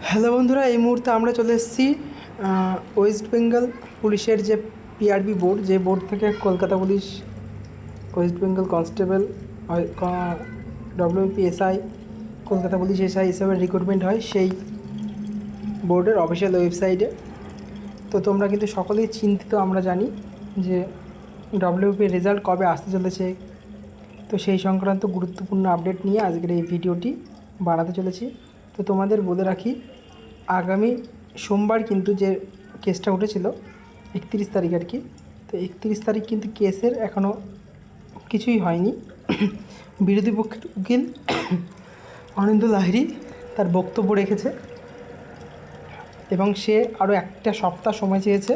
Hello বন্ধুরা, এই মুহূর্তে আমরা চলে এসেছি ওয়েস্ট বেঙ্গল পুলিশের যে পিআরবি বোর্ড, যে বোর্ড থেকে Kolkata police, West Bengal constable, WPSI, Kolkata police SI হিসাবে রিক্রুটমেন্ট হয়, সেই বোর্ডের অফিসিয়াল ওয়েবসাইটে। তো তোমরা কিন্তু সকলেই চিন্তিত, আমরা জানি যে ডব্লিউপি রেজাল্ট কবে আসতে চলেছে। তো সেই সংক্রান্ত গুরুত্বপূর্ণ আপডেট নিয়ে আজকের এই ভিডিওটি বানাতে চলেছি। তো তোমাদের বলে রাখি, আগামী সোমবার কিন্তু যে কেসটা উঠেছিল 31 তারিখ আর কি, তো 31 তারিখ কিন্তু কেসের এখনও কিছুই হয়নি। বিরোধী পক্ষের উকিল অনিন্দ্য লাহিড়ী তার বক্তব্য রেখেছে এবং সে আরও একটা সপ্তাহ সময় চেয়েছে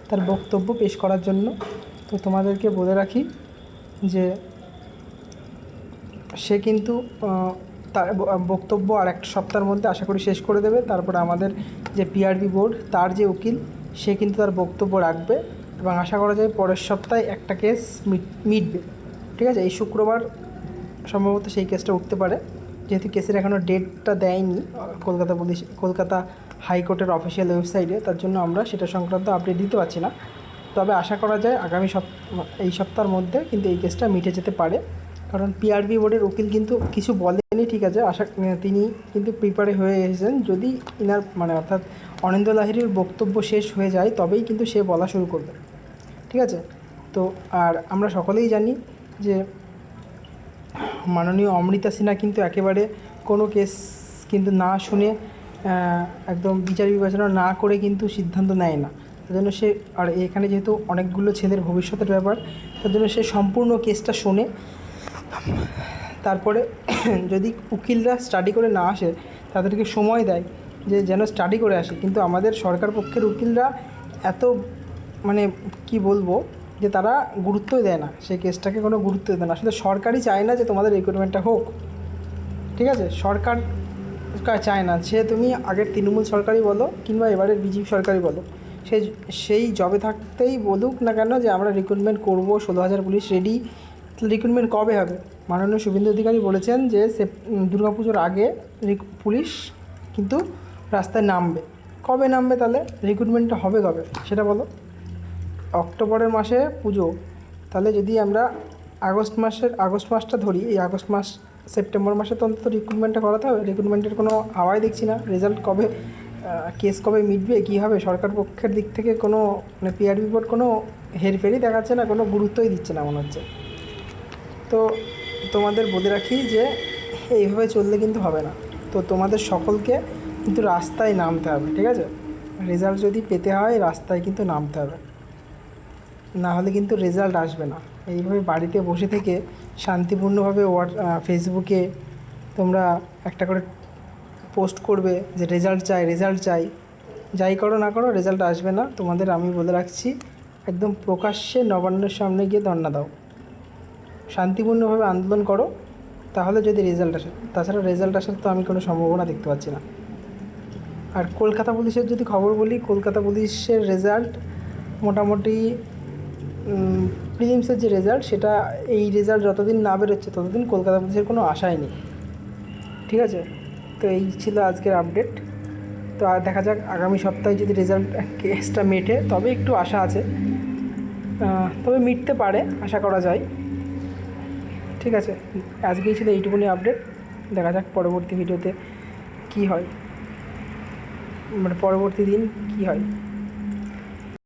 তার বক্তব্য পেশ করার জন্য। তো তোমাদেরকে বলে রাখি যে সে কিন্তু তার বক্তব্য আর একটা সপ্তাহের মধ্যে আশা করি শেষ করে দেবে। তারপরে আমাদের যে পিআরবি বোর্ড, তার যে উকিল, সে কিন্তু তার বক্তব্য রাখবে এবং আশা করা যায় পরের সপ্তাহে একটা কেস মিটবে। ঠিক আছে, এই শুক্রবার সম্ভবত সেই কেসটা উঠতে পারে, যেহেতু কেসের এখনও ডেটটা দেয়নি কলকাতা হাইকোর্টের অফিসিয়াল ওয়েবসাইটে, তার জন্য আমরা সেটা সংক্রান্ত আপডেট দিতে পারছি না। তবে আশা করা যায় আগামী এই সপ্তাহের মধ্যে কিন্তু এই কেসটা মিটে যেতে পারে, কারণ পিআরবি বোর্ডের উকিল কিন্তু কিছু বলেনি। ঠিক আছে, তিনি কিন্তু প্রিপারে হয়ে এসেছেন। যদি ইনার অর্থাৎ অনিন্দ্য লাহিড়ীর বক্তব্য শেষ হয়ে যায়, তবেই কিন্তু সে বলা শুরু করবে। ঠিক আছে, তো আর আমরা সকলেই জানি যে মাননীয় অমৃতা সিনহা কিন্তু একেবারে কোনো কেস কিন্তু না শুনে, একদম বিচার বিবেচনা না করে কিন্তু সিদ্ধান্ত নেয় না। তার জন্য সে, আর এখানে যেহেতু অনেকগুলো ছেলের ভবিষ্যতের ব্যাপার, তার জন্য সে সম্পূর্ণ কেসটা শোনে। তারপরে যদি উকিলরা স্টাডি করে না আসে, তাদেরকে সময় দেয় যে যেন স্টাডি করে আসে। কিন্তু আমাদের সরকার পক্ষের উকিলরা এত কি বলবো, যে তারা গুরুত্বই দেয় না, সেই কেসটাকে কোনো গুরুত্বই দেয় না। আসলে সরকারই চায় না যে তোমাদের রিক্রুটমেন্টটা হোক। ঠিক আছে, সরকার চায় না। সে তুমি আগের তৃণমূল সরকারই বলো কিংবা এবারের বিজেপি সরকারই বলো, সেই জবে থাকতেই বলুক না কেন যে আমরা রিক্রুটমেন্ট করবো, 16,000 পুলিশ রেডি। রিক্রুটমেন্ট কবে হবে? মাননীয় শুভেন্দু অধিকারী বলেছেন যে দুর্গাপুজোর আগে পুলিশ কিন্তু রাস্তায় নামবে। কবে নামবে তাহলে? রিক্রুটমেন্টটা হবে কবে সেটা বলো। অক্টোবরের মাসে পুজো, তাহলে যদি আমরা আগস্ট মাসটা ধরি, এই আগস্ট মাস সেপ্টেম্বর মাসে তো অন্তত রিক্রুটমেন্টটা করাতে হবে। রিক্রুটমেন্টের কোনো হাওয়াই দেখছি না। রেজাল্ট কবে, কেস কবে মিটবে, কী হবে, সরকার পক্ষের দিক থেকে কোনো পিআরবি বোর্ড কোনো হেরফেরই দেখাচ্ছে না, কোনো গুরুত্বই দিচ্ছে না মনে হচ্ছে। তো তোমাদের বলে রাখি যে এইভাবে চললে কিন্তু হবে না। তো তোমাদের সকলকে কিন্তু রাস্তায় নামতে হবে। ঠিক আছে, রেজাল্ট যদি পেতে হয় রাস্তায় কিন্তু নামতে হবে, না হলে কিন্তু রেজাল্ট আসবে না। এইভাবে বাড়িতে বসে থেকে শান্তিপূর্ণভাবে ফেসবুকে তোমরা একটা করে পোস্ট করবে যে রেজাল্ট চাই, যাই করো না করো রেজাল্ট আসবে না। তোমাদের আমি বলে রাখছি, একদম প্রকাশ্যে নবান্নের সামনে গিয়ে ধর্ণা দাও, শান্তিপূর্ণভাবে আন্দোলন করো, তাহলে যদি রেজাল্ট আসে। তাছাড়া রেজাল্ট আসার তো আমি কোনো সম্ভাবনা দেখতে পাচ্ছি না। আর কলকাতা পুলিশের যদি খবর বলি, কলকাতা পুলিশের রেজাল্ট মোটামুটি প্রিলিমসের যে রেজাল্ট, সেটা এই রেজাল্ট যতদিন না বেরোচ্ছে ততদিন কলকাতা পুলিশের কোনো আশাই নেই। ঠিক আছে, তো এই ছিল আজকের আপডেট। তো আর দেখা যাক আগামী সপ্তাহে যদি রেজাল্ট কেসটা মেটে, তবে একটু আশা আছে, তবে মিটতে পারে আশা করা যায়। ঠিক আছে, আজকেই ছিল এইটুকুনি আপডেট। দেখা যাক পরবর্তী ভিডিওতে কী হয়, পরবর্তী দিন কী হয়।